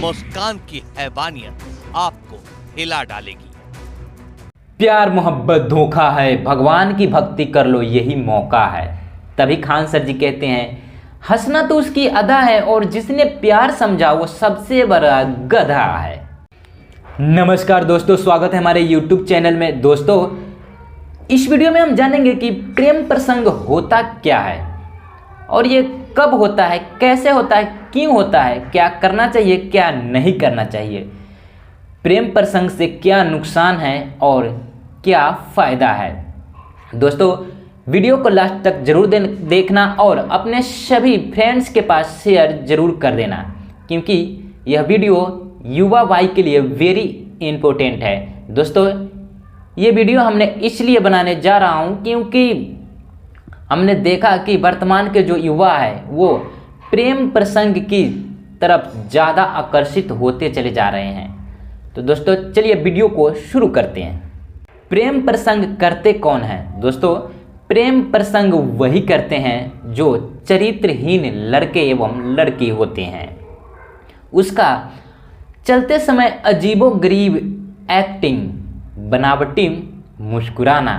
मुस्कान की हैवानियत आपको हिला डालेगी। प्यार मोहब्बत धोखा है, भगवान की भक्ति कर लो यही मौका है। तभी खान सर जी कहते हैं हंसना तो उसकी अदा है और जिसने प्यार समझा वो सबसे बड़ा गधा है। नमस्कार दोस्तों, स्वागत है हमारे YouTube चैनल में। दोस्तों, इस वीडियो में हम जानेंगे कि प्रेम प्रसंग होता क्या है और ये कब होता है, कैसे होता है, क्यों होता है, क्या करना चाहिए, क्या नहीं करना चाहिए, प्रेम प्रसंग से क्या नुकसान है और क्या फ़ायदा है। दोस्तों, वीडियो को लास्ट तक जरूर देखना और अपने सभी फ्रेंड्स के पास शेयर जरूर कर देना, क्योंकि यह वीडियो युवा भाई के लिए वेरी इम्पोर्टेंट है। दोस्तों, ये वीडियो हमने इसलिए बनाने जा रहा हूँ क्योंकि हमने देखा कि वर्तमान के जो युवा है वो प्रेम प्रसंग की तरफ ज़्यादा आकर्षित होते चले जा रहे हैं। तो दोस्तों, चलिए वीडियो को शुरू करते हैं। प्रेम प्रसंग करते कौन हैं? दोस्तों, प्रेम प्रसंग वही करते हैं जो चरित्रहीन लड़के एवं लड़की होते हैं। उसका चलते समय अजीबोगरीब एक्टिंग, बनावटी मुस्कुराना,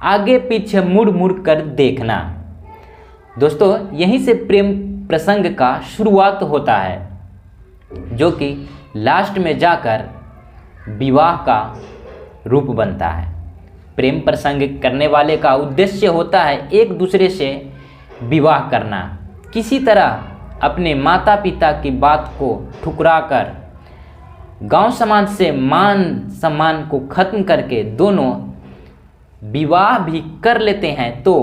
आगे पीछे मुड़ मुड़ कर देखना। दोस्तों, यहीं से प्रेम प्रसंग का शुरुआत होता है, जो कि लास्ट में जाकर विवाह का रूप बनता है। प्रेम प्रसंग करने वाले का उद्देश्य होता है एक दूसरे से विवाह करना, किसी तरह अपने माता पिता की बात को ठुकराकर गांव समाज से मान सम्मान को खत्म करके दोनों विवाह भी कर लेते हैं। तो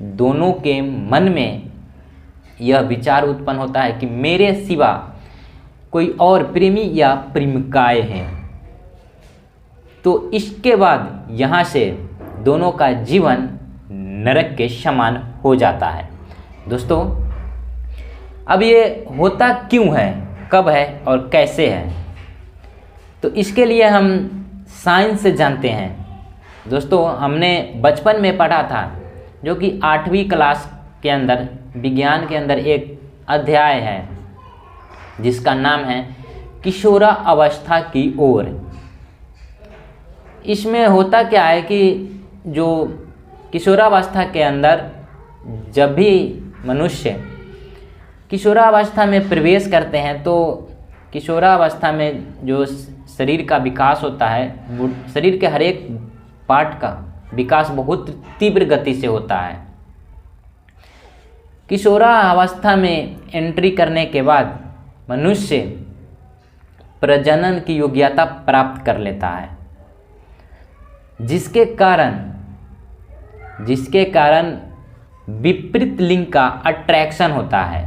दोनों के मन में यह विचार उत्पन्न होता है कि मेरे सिवा कोई और प्रेमी या प्रेमिकाएं हैं। तो इसके बाद यहाँ से दोनों का जीवन नरक के समान हो जाता है। दोस्तों, अब ये होता क्यों है, कब है और कैसे है, तो इसके लिए हम साइंस से जानते हैं। दोस्तों, हमने बचपन में पढ़ा था, जो कि 8वीं क्लास के अंदर विज्ञान के अंदर एक अध्याय है जिसका नाम है किशोरावस्था की ओर। इसमें होता क्या है कि जो किशोरावस्था के अंदर जब भी मनुष्य किशोरावस्था में प्रवेश करते हैं तो किशोरावस्था में जो शरीर का विकास होता है, वो शरीर के हर एक पार्ट का विकास बहुत तीव्र गति से होता है। किशोरावस्था में एंट्री करने के बाद मनुष्य प्रजनन की योग्यता प्राप्त कर लेता है, जिसके कारण विपरीत लिंग का अट्रैक्शन होता है,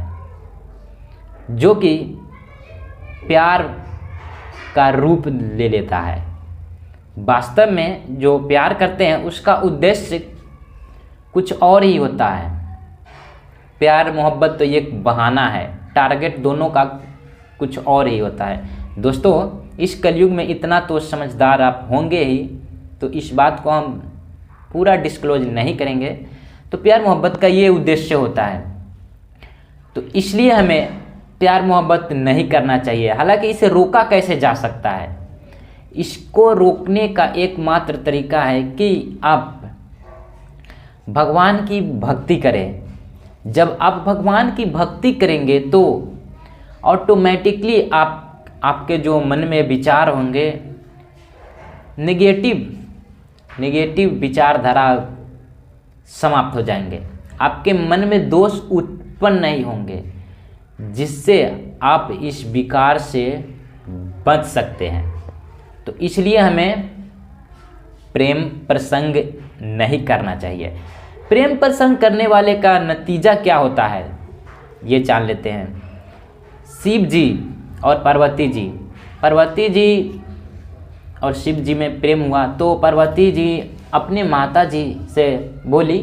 जो कि प्यार का रूप ले लेता है। वास्तव में जो प्यार करते हैं उसका उद्देश्य कुछ और ही होता है। प्यार मोहब्बत तो एक बहाना है, टारगेट दोनों का कुछ और ही होता है। दोस्तों, इस कलयुग में इतना तो समझदार आप होंगे ही, तो इस बात को हम पूरा डिस्क्लोज नहीं करेंगे। तो प्यार मोहब्बत का ये उद्देश्य होता है, तो इसलिए हमें प्यार मोहब्बत नहीं करना चाहिए। हालांकि इसे रोका कैसे जा सकता है? इसको रोकने का एकमात्र तरीका है कि आप भगवान की भक्ति करें। जब आप भगवान की भक्ति करेंगे तो ऑटोमेटिकली आपके जो मन में विचार होंगे, नेगेटिव विचारधारा समाप्त हो जाएंगे। आपके मन में दोष उत्पन्न नहीं होंगे, जिससे आप इस विकार से बच सकते हैं। तो इसलिए हमें प्रेम प्रसंग नहीं करना चाहिए। प्रेम प्रसंग करने वाले का नतीजा क्या होता है, ये जान लेते हैं। शिव जी और पार्वती जी और शिव जी में प्रेम हुआ, तो पार्वती जी अपने माता जी से बोली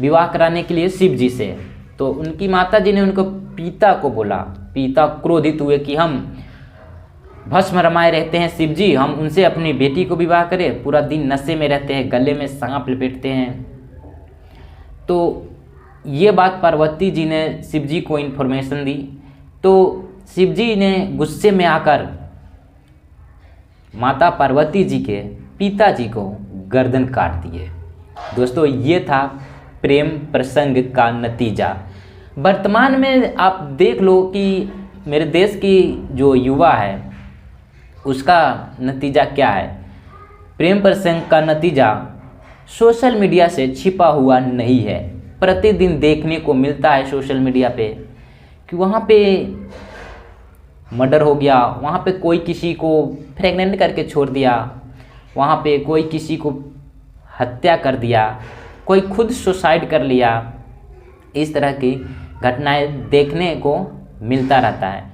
विवाह कराने के लिए शिव जी से। तो उनकी माता जी ने उनको पिता को बोला। पिता क्रोधित हुए कि हम भस्म रमाए रहते हैं शिव जी, हम उनसे अपनी बेटी को विवाह करें, पूरा दिन नशे में रहते हैं, गले में सांप लपेटते हैं। तो ये बात पार्वती जी ने शिव जी को इन्फॉर्मेशन दी। तो शिवजी ने गुस्से में आकर माता पार्वती जी के पिताजी को गर्दन काट दिए। दोस्तों, ये था प्रेम प्रसंग का नतीजा। वर्तमान में आप देख लो कि मेरे देश की जो युवा है उसका नतीजा क्या है। प्रेम प्रसंग का नतीजा सोशल मीडिया से छिपा हुआ नहीं है। प्रतिदिन देखने को मिलता है सोशल मीडिया पे कि वहाँ पे मर्डर हो गया, वहाँ पे कोई किसी को प्रेग्नेंट करके छोड़ दिया, वहाँ पे कोई किसी को हत्या कर दिया, कोई खुद सुसाइड कर लिया। इस तरह की घटनाएं देखने को मिलता रहता है।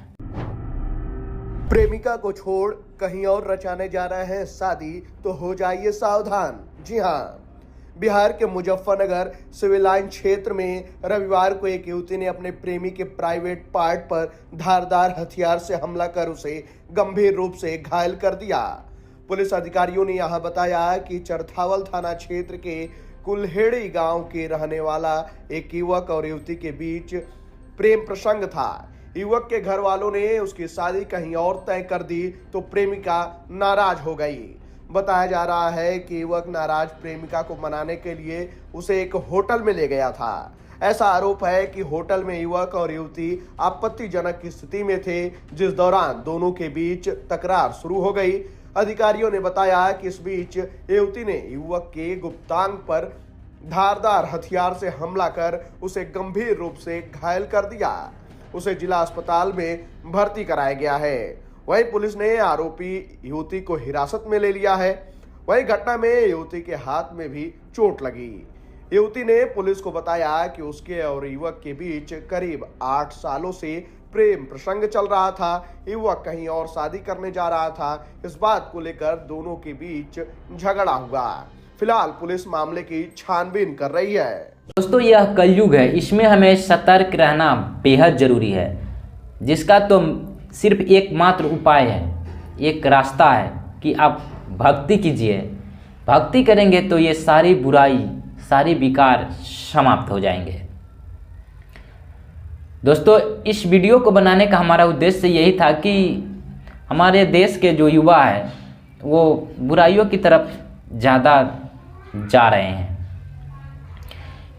प्रेमिका को छोड़ कहीं और रचाने जा रहे हैं शादी तो हो जाइए सावधान। जी हाँ, बिहार के मुजफ्फरनगर सिविल लाइन क्षेत्र में रविवार को एक युवती ने अपने प्रेमी के प्राइवेट पार्ट पर धारदार हथियार से हमला कर उसे गंभीर रूप से घायल कर दिया। पुलिस अधिकारियों ने यहां बताया कि चरथावल थाना क्षेत्र के कुल्हेड़ी गांव के रहने वाला एक युवक और युवती के बीच प्रेम प्रसंग था। युवक के घर वालों ने उसकी शादी कहीं और तय कर दी तो प्रेमिका नाराज हो गई। बताया जा रहा है कि युवक नाराज प्रेमिका को मनाने के लिए उसे एक होटल में ले गया था। ऐसा आरोप है कि होटल में युवक और युवती आपत्तिजनक स्थिति में थे, जिस दौरान दोनों के बीच तकरार शुरू हो गई। अधिकारियों ने बताया कि इस बीच युवती ने युवक के गुप्तांग पर धारदार हथियार से हमला कर उसे गंभीर रूप से घायल कर दिया। उसे जिला अस्पताल में भर्ती कराया गया है। वहीं पुलिस ने आरोपी युवती को हिरासत में ले लिया है। वहीं घटना में युवती के हाथ में भी चोट लगी। युवती ने पुलिस को बताया कि उसके और युवक के बीच करीब 8 सालों से प्रेम प्रसंग चल रहा था। युवक कहीं और शादी करने जा रहा था। इस बात को लेकर दोनों के बीच झगड़ा हुआ। फिलहाल पुलिस मामले की छानबीन कर रही है। दोस्तों, यह कलयुग है, इसमें हमें सतर्क रहना बेहद जरूरी है, जिसका तो सिर्फ एकमात्र उपाय है, एक रास्ता है कि आप भक्ति कीजिए। भक्ति करेंगे तो ये सारी बुराई, सारी विकार समाप्त हो जाएंगे। दोस्तों, इस वीडियो को बनाने का हमारा उद्देश्य यही था कि हमारे देश के जो युवा है वो बुराइयों की तरफ ज़्यादा जा रहे हैं,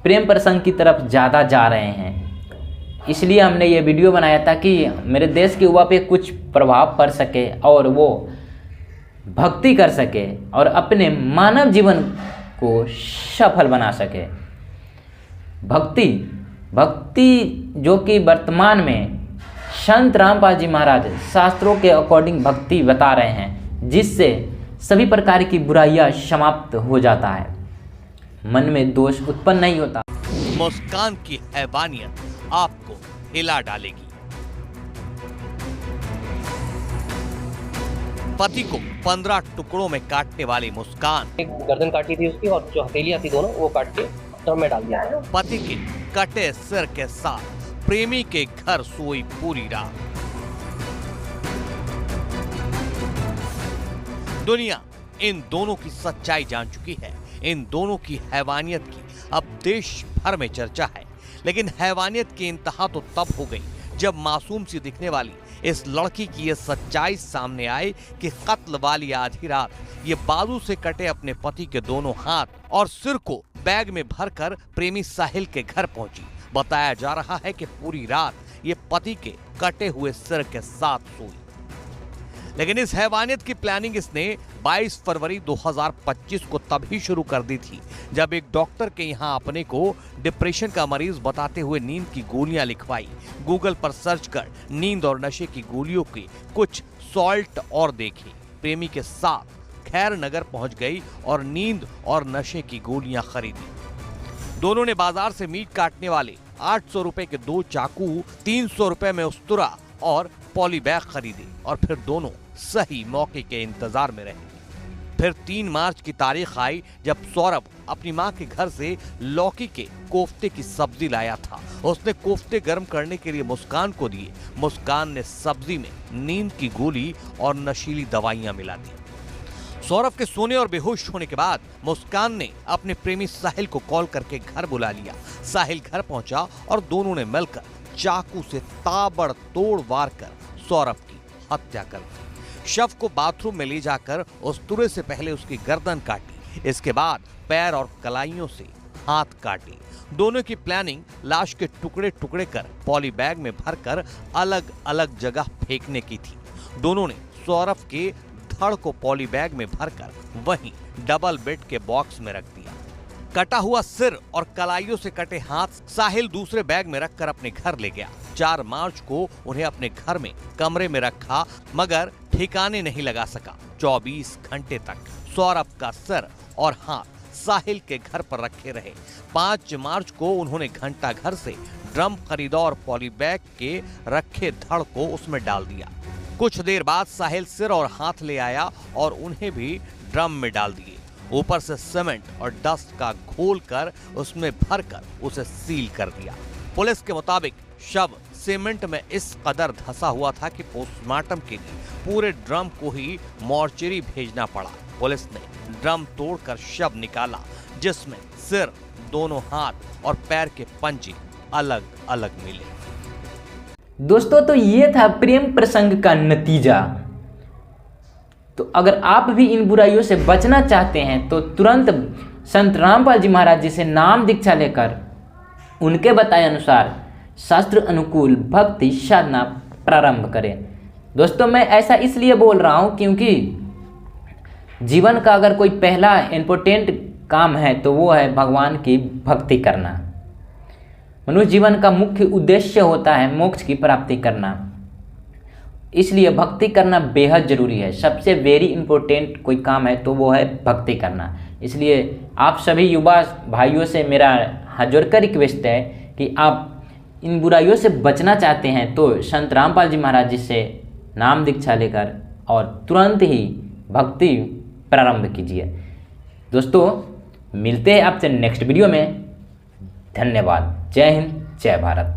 प्रेम प्रसंग की तरफ ज़्यादा जा रहे हैं। इसलिए हमने ये वीडियो बनाया था कि मेरे देश के युवा पे कुछ प्रभाव पड़ सके और वो भक्ति कर सके और अपने मानव जीवन को सफल बना सके। भक्ति जो कि वर्तमान में संत रामपाल जी महाराज शास्त्रों के अकॉर्डिंग भक्ति बता रहे हैं, जिससे सभी प्रकार की बुराइयां समाप्त हो जाता है, मन में दोष उत्पन्न नहीं होता। मुस्कान की हैवानियत आपको हिला डालेगी। पति को 15 टुकड़ों में काटने वाली मुस्कान, एक गर्दन काटी थी उसकी और जो हथेलियां थी दोनों वो काट के ड्रम में डाल दिया। पति के कटे सिर के साथ प्रेमी के घर सोई पूरी रात। दुनिया इन दोनों की सच्चाई जान चुकी है। इन दोनों की हैवानियत की अब देश भर में चर्चा है। लेकिन हैवानियत की इंतहा तो तब हो गई जब मासूम सी दिखने वाली इस लड़की की यह सच्चाई सामने आई कि कत्ल वाली आधी रात ये बाजू से कटे अपने पति के दोनों हाथ और सिर को बैग में भरकर प्रेमी साहिल के घर पहुंची। बताया जा रहा है कि पूरी रात ये पति के कटे हुए सिर के साथ सोई। लेकिन इस हैवानियत की प्लानिंग इसने 22 फरवरी 2025 को तभी शुरू कर दी थी जब एक डॉक्टर के यहाँ अपने को डिप्रेशन का मरीज बताते हुए नींद की गोलियां लिखवाई। गूगल पर सर्च कर नींद और नशे की गोलियों की कुछ सॉल्ट और देखी। प्रेमी के साथ खैर नगर पहुंच गई और नींद और नशे की गोलियां खरीदी। दोनों ने बाजार से मीट काटने वाले 800 रुपए के 2 चाकू, 300 रुपए में उस्तरा और पॉली बैग खरीदे और फिर दोनों सही मौके के इंतजार में रहे। फिर 3 मार्च की तारीख आई जब सौरभ अपनी मां के घर से लौकी के कोफ्ते की सब्जी लाया था। उसने कोफ्ते गर्म करने के लिए मुस्कान को दिए। मुस्कान ने सब्जी में नींद की गोली और नशीली दवाइयां मिला दी। सौरभ के सोने और बेहोश होने के बाद मुस्कान ने अपने प्रेमी साहिल को कॉल करके घर बुला लिया। साहिल घर पहुंचा और दोनों ने मिलकर चाकू से ताबड़तोड़ वार कर सौरभ की हत्या कर दी। शव को बाथरूम में ले जाकर उस तुरे से पहले उसकी गर्दन काटी, इसके बाद पैर और कलाइयों से हाथ काटे। दोनों की प्लानिंग लाश के टुकड़े टुकड़े कर पॉली बैग में भरकर अलग अलग जगह फेंकने की थी। दोनों ने सौरभ के धड़ को पॉली बैग में भरकर वहीं डबल बेड के बॉक्स में रख दिया। कटा हुआ सिर और कलाइयों से कटे हाथ साहिल दूसरे बैग में रखकर अपने घर ले गया। 4 मार्च को उन्हें अपने घर में कमरे में रखा, मगर ठिकाने नहीं लगा सका। 24 घंटे तक सौरभ का सिर और हाथ साहिल के घर पर रखे रहे। 5 मार्च को उन्होंने घंटा घर से ड्रम खरीदा और पॉली बैग के रखे धड़ को उसमें डाल दिया। कुछ देर बाद साहिल सिर और हाथ ले आया और उन्हें भी ड्रम में डाल दिए। ऊपर से सीमेंट और डस्ट का घोल कर उसमें भरकर उसे सील कर दिया। पुलिस के मुताबिक शव सीमेंट में इस कदर धंसा हुआ था कि पोस्टमार्टम के लिए पूरे ड्रम को ही मॉर्चरी भेजना पड़ा। पुलिस ने ड्रम तोड़कर शव निकाला, जिसमें सिर, दोनों हाथ और पैर के पंजे अलग अलग मिले। दोस्तों, तो ये था प्रेम प्रसंग का नतीजा। तो अगर आप भी इन बुराइयों से बचना चाहते हैं तो तुरंत संत रामपाल जी महाराज जी से नाम दीक्षा लेकर उनके बताए अनुसार शास्त्र अनुकूल भक्ति साधना प्रारंभ करें। दोस्तों, मैं ऐसा इसलिए बोल रहा हूँ क्योंकि जीवन का अगर कोई पहला इम्पोर्टेंट काम है तो वो है भगवान की भक्ति करना। मनुष्य जीवन का मुख्य उद्देश्य होता है मोक्ष की प्राप्ति करना, इसलिए भक्ति करना बेहद ज़रूरी है। सबसे वेरी इम्पोर्टेंट कोई काम है तो वो है भक्ति करना। इसलिए आप सभी युवा भाइयों से मेरा हाथ जोड़कर रिक्वेस्ट है कि आप इन बुराइयों से बचना चाहते हैं तो संत रामपाल जी महाराज जी से नाम दीक्षा लेकर और तुरंत ही भक्ति प्रारंभ कीजिए। दोस्तों, मिलते हैं आपसे नेक्स्ट वीडियो में। धन्यवाद। जय हिंद, जय भारत।